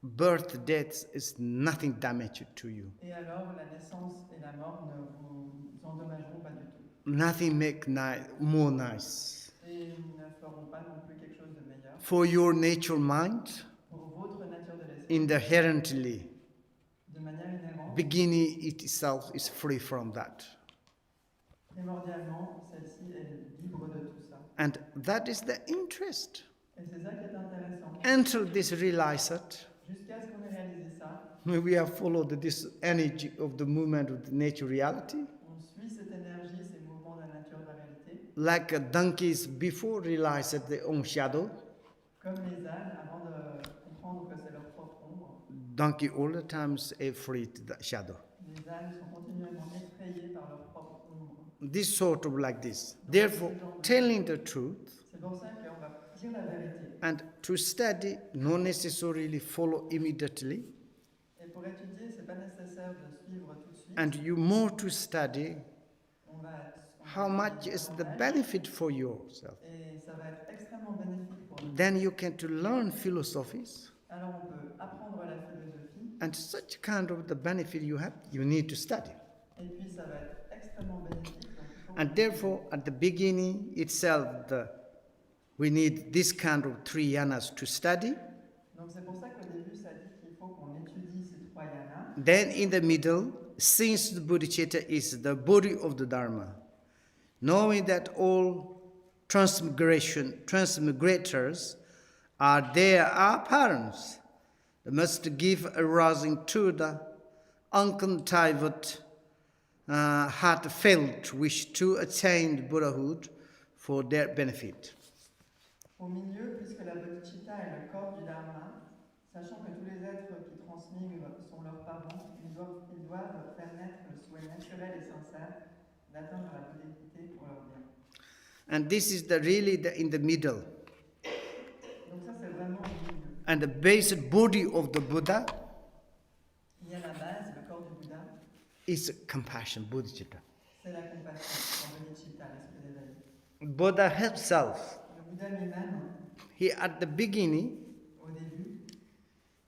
birth, death is nothing damaging to you. Et alors, la naissance et la mort ne vous endommageront pas du tout. Nothing make more nice. Et ne feront pas non plus quelque chose de meilleur. For your nature mind, Pour votre nature de l'esprit, inherently, de manière inhérente, beginning itself is free from that. primordialement, celle-ci est libre de tout ça. And that is the interest. Et c'est ça qui est intéressant. Until this realize it, Jusqu'à ce qu'on ait réalisé ça, we have followed this energy of the movement of the nature reality. on suit cette énergie, ces mouvements de la nature de la réalité, Like donkeys before realized their own shadow, comme les ânes, avant de comprendre que c'est leur propre ombre. donkey all the times afraid of the shadow. Les ânes sont continuellement effrayés par leur propre ombre. This sort of like this. Therefore, telling the truth C'est pour ça qu'on va dire la vérité. and to study, not necessarily follow immediately. Et pour étudier, c'est pas nécessaire de suivre tout de suite. And you more to study, On va how much is the benefit for yourself. Et ça va être extrêmement bénéfique pour nous. Then you can to learn philosophies, Alors on peut apprendre la philosophie, and such kind of the benefit you have, you need to study. et puis ça va être extrêmement bénéfique. Donc il faut And therefore, at the beginning itself, we need this kind of 3 yanas to study. Donc c'est pour ça qu'au début ça dit qu'il faut qu'on étudie ces 3 yanas. Then in the middle, since the bodhicitta is the body of the Dharma, knowing that all transmigrators are our parents, they must give arousing to the uncultivated, heartfelt wish to attain Buddhahood for their benefit. Au milieu, puisque la bodhicitta est le corps du Dharma, sachant que tous les êtres qui transmigrent sont leurs parents, ils doivent faire naître le souhait naturel et sincère d'atteindre la bouddhité pour leur bien. And this is really in the middle. Donc ça c'est vraiment au milieu. And the basic body of the Buddha Il y a la base, le corps du Bouddha, is compassion, bodhicitta. c'est la compassion, la bodhicitta, l'esprit d'éveil. Buddha himself, Le Bouddha lui-même, he at the beginning, au début,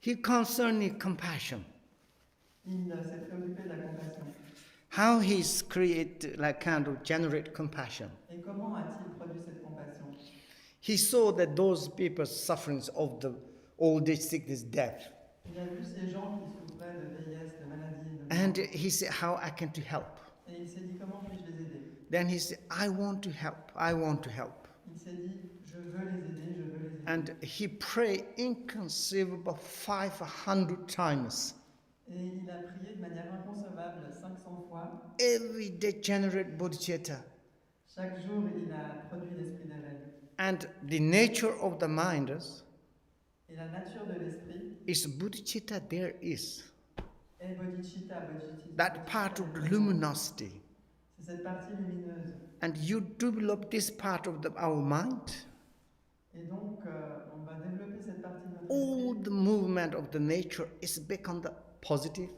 he concerned compassion. il s'est préoccupé de la compassion. How he's create like kind of generate compassion. Et comment a-t-il produit cette compassion? He saw that those people sufferings of the old age, sickness, death. Il a vu ces gens qui souffraient de vieillesse, de maladie et de And mort. he said, how I can to help. Et il s'est dit, comment puis-je les aider? Then he said, I want to help. I want to help. Il s'est dit, je veux les aider, je veux les aider. And he prayed inconceivable 500 times. Et il a prié de manière inconcevable 500 fois. Every day generate bodhicitta. Chaque jour, il a produit l'esprit d'éveil. And the nature of the mind Et la nature de l'esprit is bodhicitta there is. est bodhicitta, bodhicitta. That part of the luminosity. C'est cette partie lumineuse. And you develop this part of our mind. Et donc, on va développer cette partie de notre All esprit. the movement of the nature is become the positive.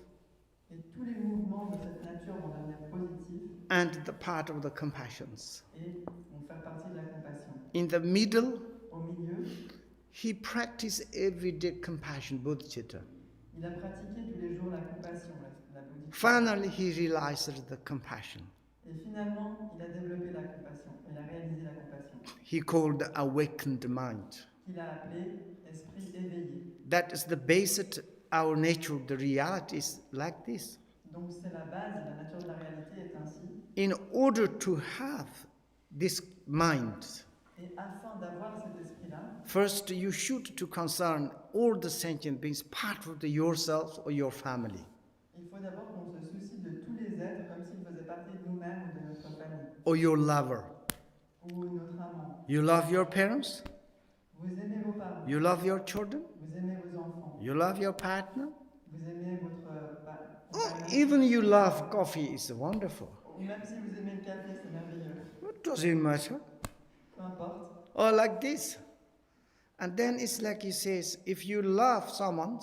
Et tous les mouvements de cette nature vont devenir positifs And the part of the compassions. et vont faire partie de la compassion. In the middle, Au milieu, he practiced everyday compassion, bodhicitta. il a pratiqué tous les jours la compassion, la bodhicitta. Finally, he realized the compassion. Et finalement, il a développé la compassion. Il a réalisé la compassion. He called the awakened mind. Qu'il a appelé esprit éveillé. That is the basic, our nature, the reality is like this. Donc c'est la base, la nature de la réalité est ainsi. In order to have this mind, Et afin d'avoir cet esprit-là, first you should to concern all the sentient beings, part of yourself or your family. il faut d'abord qu'on se soucie de tous les êtres comme s'ils faisaient partie de nous-mêmes ou de notre famille. Or your lover. Ou notre amant. You love your parents? Vous aimez vos parents. You love your children? Vous aimez vos enfants. You love your partner? Vous aimez votre Oh, compagnon. even you love coffee is wonderful. Ou même si vous aimez le café, c'est merveilleux. What does it matter? Peu importe. Or like this. And then it's like he says, if you love someone,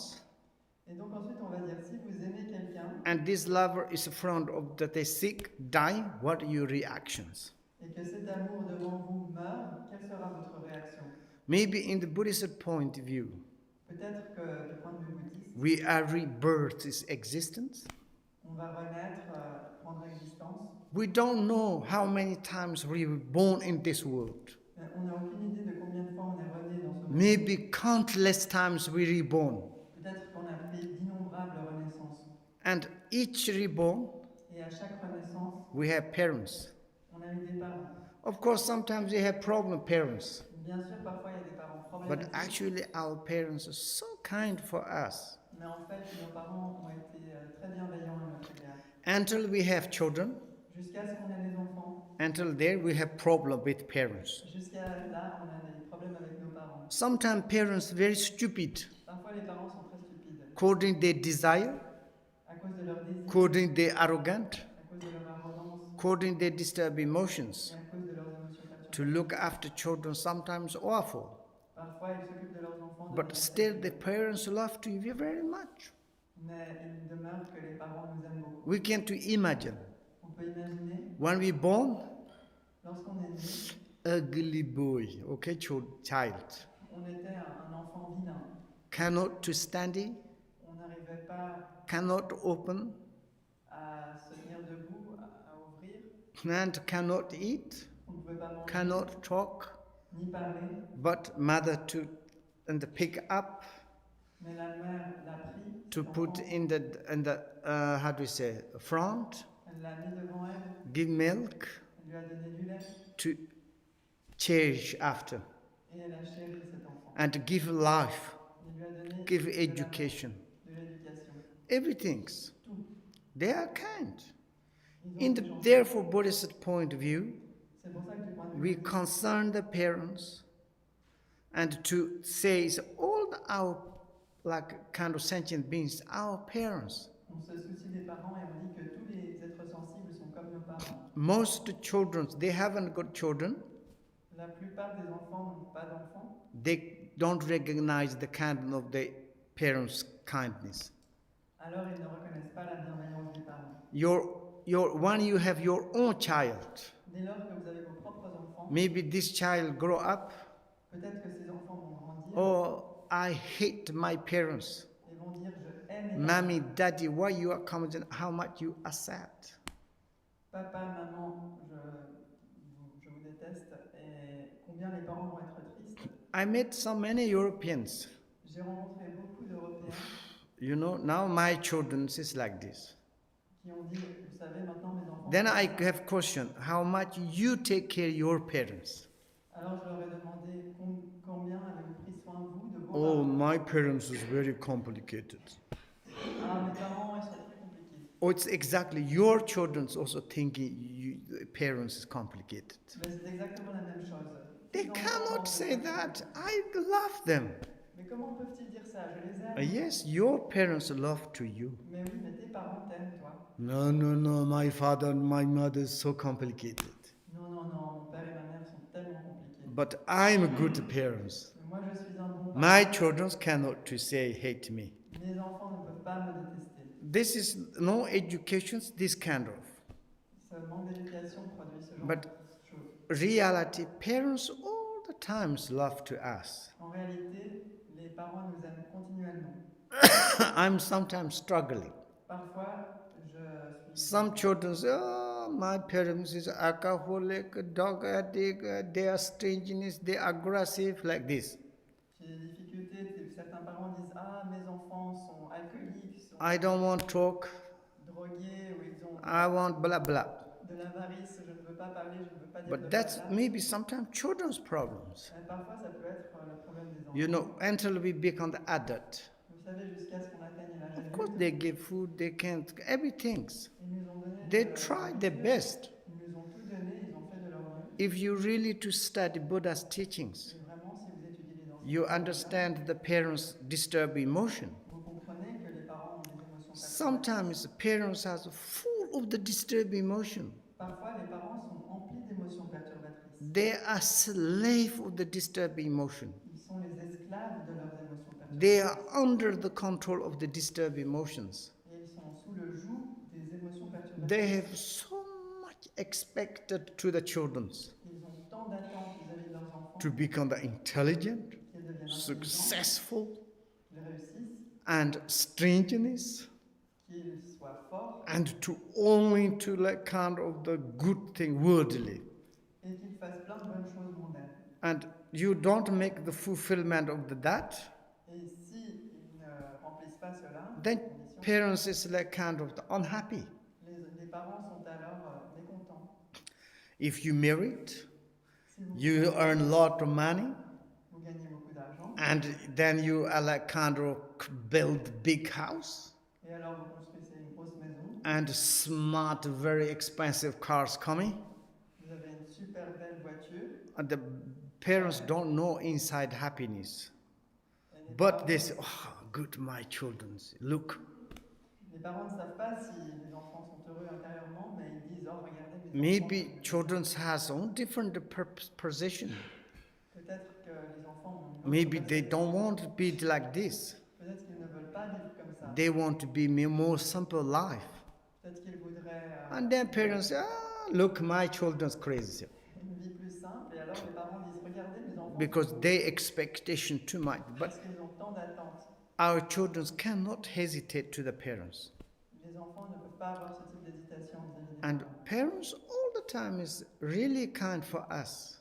Et donc ensuite on va dire, si vous aimez quelqu'un, and this lover is in front of that they sick, die, what are your reactions? et que cet amour devant vous meurt, quelle sera votre réaction? Maybe in the Buddhist point of view, Peut-être que du point de vue bouddhiste, we are rebirth is existence. on va renaître, prendre existence. We don't know how many times we were born in this world. Mais on n'a aucune idée de combien de fois on est rené dans ce monde. Maybe countless times we reborn. Peut-être qu'on a fait d'innombrables renaissances. And each reborn, Et à chaque renaissance, we have parents. on a eu des parents. Of course, sometimes we have problem parents. Bien sûr, parfois il y a des parents But problématiques. actually, our parents are so kind for us. Mais en fait, nos parents ont été très bienveillants à notre égard. Until we have children, Jusqu'à ce qu'on ait des enfants. until there we have problem with parents. Jusqu'à là, on a des problèmes avec nos parents. Sometimes parents very stupid, Parfois, les parents sont très stupides. according their desire, À cause de leurs désirs, according their arrogant, à cause de leur arrogance, according their disturbed emotions. et à cause de leurs émotions perturbantes. To look after children sometimes awful. Parfois, ils s'occupent de leurs enfants. de But manière still the terrible. parents love to you very much. Mais il demeure que les parents nous aiment beaucoup. We can to imagine On peut imaginer, when we born, lorsqu'on est né, ugly boy, okay, child, on était un enfant vilain. cannot to standing, On n'arrivait pas cannot open, à se tenir debout, à ouvrir. and cannot eat, On ne pouvait pas manger, cannot talk, ni parler. but mother to and the pick up Mais la mère l'a pris, to cet put enfant, in the how do we say front, elle l'a mis devant elle, give milk elle lui a donné du lait to cherish after, et elle a chéri cet enfant. and to give life, Elle lui a donné give de l'amour, education, de l'éducation. everything's. Tout. They are kind. Ils ont In été the gentils. therefore Buddhist point of view, C'est pour ça que du point de vue we bouddhiste, concern the parents, and to say is all our like kind of sentient beings, our parents. on se soucie des parents et on dit que tous les êtres sensibles sont comme nos parents. Most children, they haven't got children. La plupart des enfants n'ont pas d'enfants. They don't recognize the kindness of their parents' kindness. Alors ils ne reconnaissent pas la bienveillance des parents. When you have your own child, Dès lors que vous avez vos propres enfants, Maybe this child grow up. Peut-être que ces enfants vont grandir Oh, I hate my parents. et vont dire je hais mes Mommy, parents. daddy, why you are coming? How much you are sad? Papa, maman, je vous déteste et combien les parents vont être tristes. I met so many Europeans. J'ai rencontré beaucoup d'Européens You know, now my children is like this. qui ont dit, vous savez, maintenant mes enfants... Then I have question, how much you take care of your parents? Alors je leur ai demandé combien avez-vous pris soin vous de vos Oh, parents. my parents is very complicated. Ah, mes parents, ils sont très compliqués. Oh, it's exactly your children's also thinking parents is complicated. Mais c'est exactement la même chose. They Les enfants cannot pensent say que- that. I love them. Mais comment peuvent-ils dire ça? Je les aime. Yes, your parents love to you. Mais oui, mais tes parents t'aiment, toi. No, no, no, my father and my mother is so complicated. Non, non, non, mon père et ma mère sont tellement compliqués. But I'm a good parents. Mais moi, je suis un bon My parent. children cannot to say hate me. Mes enfants ne peuvent pas me détester. This is no education, this kind of. Ce manque d'éducation produit ce genre But- de choses. Reality, parents all the times love to us. En réalité, les parents nous aiment continuellement. I'm sometimes struggling. Parfois, je suis... Some children say, oh, my parents is alcoholic, dog addict, they are strangeness, they are aggressive, like this. J'ai des difficultés. Certains parents disent, ah, mes enfants sont alcooliques, sont I don't want to talk, drogués, ou ils ont I want blah blah. de l'avarice, je ne veux pas parler, je ne veux pas dire But de that's blabla. maybe sometimes children's problems. Parfois, ça peut être le problème des enfants. You know, until we become the adult. Vous savez, jusqu'à ce qu'on atteigne l'âge Of course, adulte, they give food, they can't, everything. ils nous ont donné They de- try their best. Ils nous ont tout donné, ils ont fait de leur mieux. If you really to study Buddha's teachings, Et vraiment, si vous étudiez les enseignements, you understand the parents' disturbed emotion. vous comprenez que les parents ont des émotions perturbatrices. Sometimes parents are full of the disturbed emotion. Parfois, les parents sont emplis d'émotions perturbatrices. They are slave of the disturbed emotion. Ils sont les esclaves de leurs émotions perturbatrices. They are under the control of the disturbed emotions. Et ils sont sous le joug des émotions perturbatrices. They have so much expected to the children Ils ont tant d'attentes vis-à-vis de leurs enfants to become the intelligent, qu'ils deviennent intelligents, successful, qu'ils réussissent, and strangeness, qu'ils soient forts and to only to like kind of the good thing worldly. et qu'ils fassent plein de bonnes choses mondaines. And you don't make the fulfillment of that, Et si ils ne remplissent pas cela, then ces conditions, parents is like kind of unhappy. les parents sont alors mécontents. If you married, Si vous, you earn a lot of money, vous gagnez beaucoup d'argent, and then you are like kind of build big house, et alors vous construisez une grosse maison, and smart, very expensive cars coming, vous avez une super belle voiture, and the parents don't know inside happiness. et les But parents- they say, oh, good, my children, look. Les parents ne savent pas si les enfants sont heureux intérieurement, mais ils disent, oh, regardez mes Maybe enfants. children has own different position. Peut-être que les enfants ont une autre Maybe they perspective. don't want to be like this. Peut-être qu'ils ne veulent pas vivre comme ça. They want to be more simple life. Peut-être qu'ils voudraient And then parents say, look, my children's crazy. une vie plus simple. Et alors les parents disent, regardez mes enfants. Because sont they expectation too much. But parce qu'ils ont tant d'attentes. our children cannot hesitate to the parents. Les enfants ne peuvent pas avoir ce type d'hésitation vis-à-vis des And parents. parents all the time is really kind for us.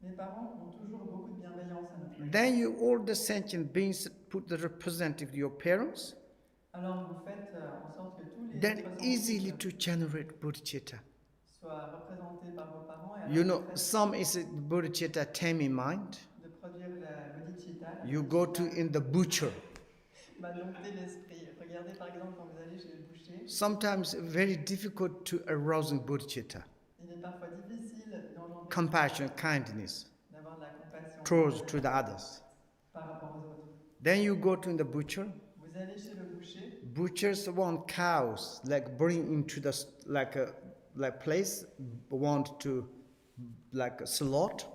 Les parents ont toujours beaucoup de bienveillance à notre égard. Then you all the sentient beings put the representative of your parents. Alors vous faites en sorte que tous les Then êtres easily sensibles to generate bodhicitta. soient représentés par vos parents. Et alors You vous know, faites some is bodhicitta taming mind. de produire la bodhicitta. la You go bodhicitta, to in the butcher. dompter l'esprit. Regardez par exemple quand vous allez chez le boucher, Sometimes very difficult to arousing bodhicitta. il est parfois difficile d'engendrer Compassion, kindness d'avoir de la compassion towards to the others. par rapport aux autres. Then you go to the butcher. Vous allez chez le boucher, Butchers want cows, like bring into the like place, want to like slaughter.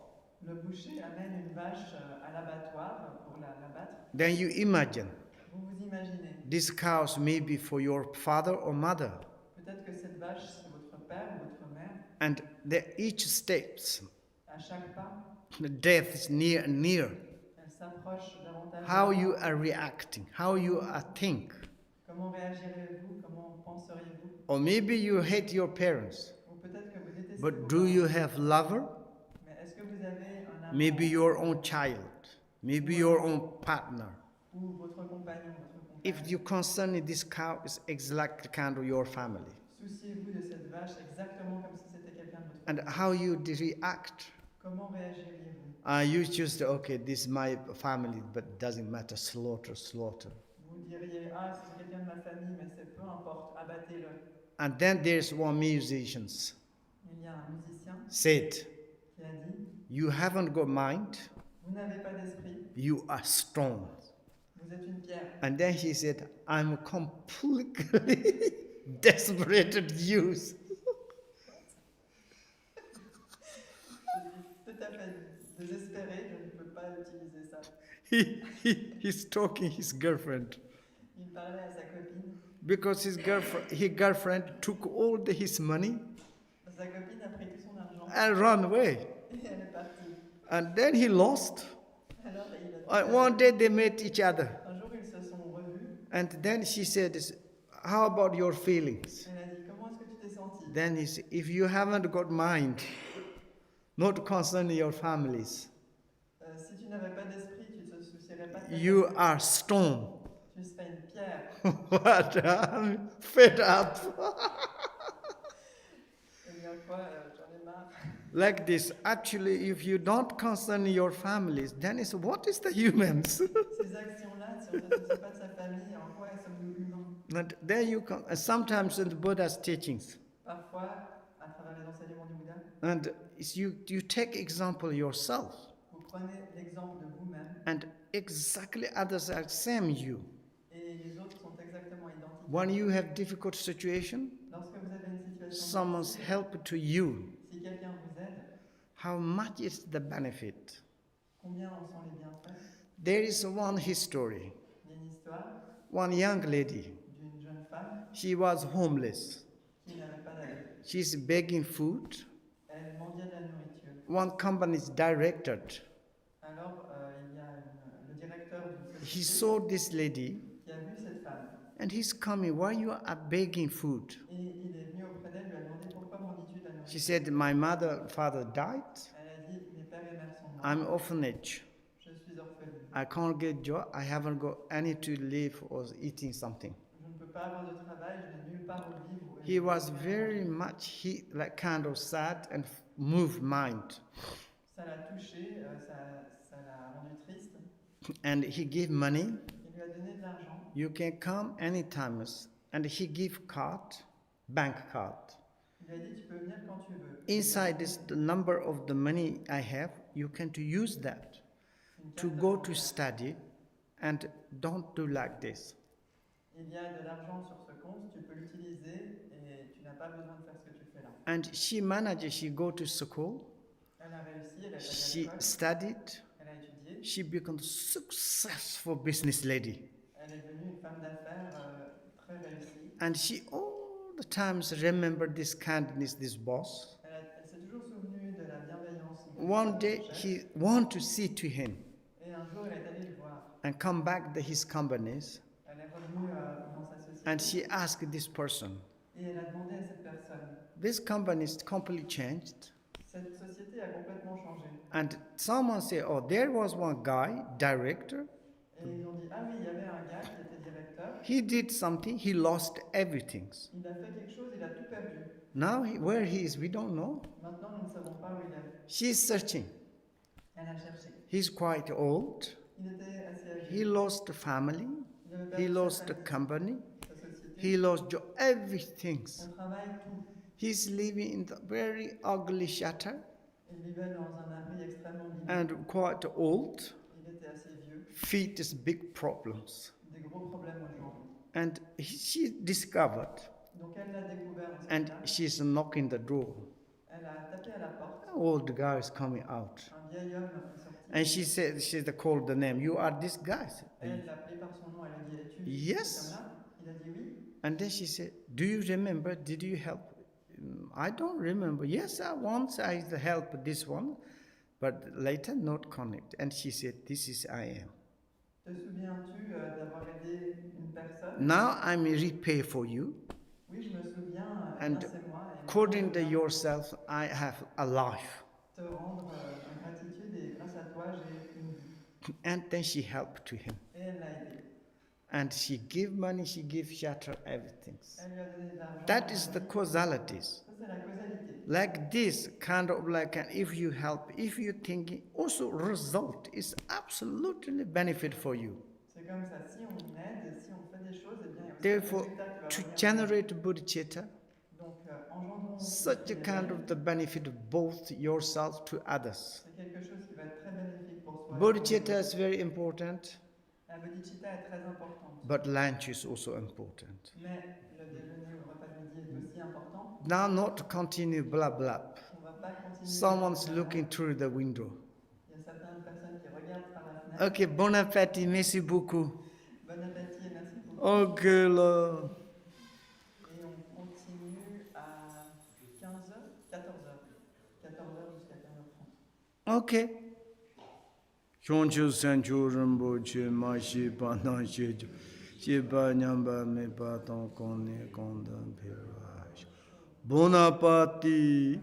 le boucher amène une vache à l'abattoir pour l'abattre. Then you imagine Vous vous imaginez, these cows may be for your father or mother, peut-être que cette vache c'est votre père ou votre mère. and they each steps À chaque pas, death is near and near. elle s'approche davantage de How la you mort. are reacting, how you are think. Comment réagirez-vous? Comment penseriez-vous? Or maybe you hate your parents, Ou peut-être que vous détestez but vos do you parents. have lover? Mais est-ce que vous avez un amant? Maybe your own child, maybe your own partner. Ou votre compagnon, votre compagne? If you concern this cow, is exactly kind of your family. Souciez-vous de cette vache exactement comme si c'était quelqu'un de votre And famille. how you react? Comment réagiriez-vous? You choose to, okay, this is my family, but doesn't matter, slaughter. Vous diriez, ah, c'est quelqu'un de ma famille, mais c'est peu importe, abattez-le. And then there's one musician Il y a un musicien said, qui a dit, you haven't got mind, vous n'avez pas d'esprit, you are stone. vous êtes une pierre. And then he said, I'm completely desperate to use. Je suis tout à fait désespéré, je ne peux pas utiliser ça. He's talking his girlfriend. Il parlait à sa copine. Because his girlfriend took all his money Sa copine a pris tout son argent and run away. et elle est partie. And then he lost. Alors il a One day they met each other. un jour ils se sont revus. And then she said, how about your feelings? Elle a dit, comment est-ce que tu t'es senti? Then he said, if you haven't got mind, not concerning your families, Si tu n'avais pas d'esprit, tu ne te soucierais pas de ta you famille. are stone. Tu serais une pierre. What? I'm fed up. Eh bien quoi, j'en ai marre. Like this. Actually, if you don't concern your families, then it's what is the humans? Ces actions-là, si on ne se soucie pas de sa famille, en quoi sommes-nous humains? And there you come. And sometimes in the Buddha's teachings, Parfois, à travers les enseignements du Bouddha, and you take example yourself, vous prenez l'exemple de vous-même and exactly others are same you. et les autres sont exactement identiques. When you have difficult situation, Lorsque vous avez une situation someone's difficile, help to you. si quelqu'un vous aide, How much is the benefit? combien en sont les bienfaits? There is one history. Il y a une histoire One young lady, d'une jeune femme she was homeless. qui n'avait pas d'abri. She's begging food. Elle mendiait de la nourriture. One company's director, Alors, il y a le directeur d'une he société saw this lady qui a vu cette femme. and he's coming, why you are begging food? Et il est venu auprès d'elle, lui a demandé pourquoi mendie-tu de la She nourriture. said, my father died. Elle a dit, mes pères et mères sont morts. I'm orphanage. Je suis orpheline. I can't get job. I haven't got any to live or eating something. Je ne peux pas avoir de travail, je n'ai nulle part où vivre. Et He je n'ai was rien à very manger. much, like kind of sad and moved mind. Ça l'a touché, ça l'a rendu triste. And he gave money. Il lui a donné de l'argent. You can come anytime. And he gave card, bank card. Il lui a dit, tu peux venir quand tu veux. Inside this, the number of the money I have, you can to use that Une to carte go bancaire. to study, and don't do like this. Il y a de l'argent sur ce compte, tu peux l'utiliser et tu n'as pas besoin de faire ce que tu fais là. And she managed. She go to school. Elle a réussi, elle est allée à She l'école, studied. elle a étudié, She became a successful business lady. elle est devenue une femme d'affaires très réussie. And she all the times remembered this kindness, this boss. Elle s'est toujours souvenue de la bienveillance de One son day chef. he want to see to him Et un jour, elle est allée le voir. and come back to his companies. Elle est revenue dans sa société And she asked this person, et elle a demandé à cette personne. this company is completely changed. Cette société a complètement changé. And someone say, oh, there was one guy, director. Et ils ont dit, ah oui, il y avait un gars qui était directeur. He did something. He lost everything. Il a fait quelque chose, il a tout perdu. Now where he is, we don't know. Maintenant, nous ne savons pas où il est. She's searching. Elle a cherché. He's quite old. Il était assez âgé. He lost the family. Il avait He perdu lost sa the famille, company. sa société, He lost job, everything. son travail, tout. He's living in the very ugly shelter Il vivait dans un abri extrêmement limité. and quite old. Il était assez vieux. Feet is big problems. Des gros problèmes aux jambes. And she discovered, Donc elle l'a découvert en and spectacle. she's knocking the door. Elle a tapé à la porte. Old guy is coming out. Un vieil homme est sorti. And she said, she called the name. You are this guy. Elle l'a appelé par son nom. Elle a dit, es-tu Yes. cet homme-là? Il a dit oui. And then she said, do you remember? Did you help? I don't remember. Yes, once I helped this one. but later not connect. And she said, this is I am. Te souviens-tu d'avoir aidé une personne? Now I'm repay for you. Oui, je me souviens, eh bien And c'est moi. Et maintenant, according je to viens yourself, I have a life. te rendre ma gratitude et grâce à toi, j'ai une vie. And then she helped to him. Et elle l'a aidé. And she gave money, she gave shelter, everything. Elle lui a donné de l'argent. That is the causalities. Ça, c'est la causalité. Like this, kind of like, if you help, if you think, also result is absolutely benefit for you. C'est comme ça, si on aide, si on fait des choses, eh bien, il y a aussi Therefore, un résultat qui va to revenir. generate bodhicitta, Donc, engendrons such a kind of the benefit of both yourself to others. c'est quelque chose qui va être très bénéfique pour soi. Bodhicitta is very important. La bodhicitta est très importante. But lunch is also important. Mais le déjeuner ou le repas de midi est aussi important. Now not continue blah blah. On va pas continuer. Someone's looking through the window. Il y a certaines personnes qui regardent par la fenêtre. Ok, bon appétit, merci beaucoup. Bon appétit et merci beaucoup. Ok là. Et on continue à 15h, 14h. 14h jusqu'à 15h30. Ok. Chonchu Sanchu Rinpoche Ma Shi Pa Na Shi Ju Shi Pa Nyamba Me Pa Tong Kong Ne Kong Dan Pe Raj. Bon appétit.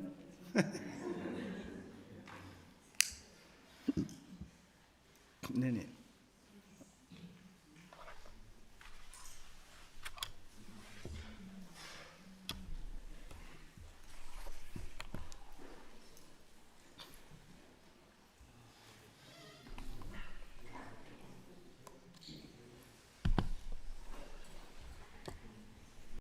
Nene.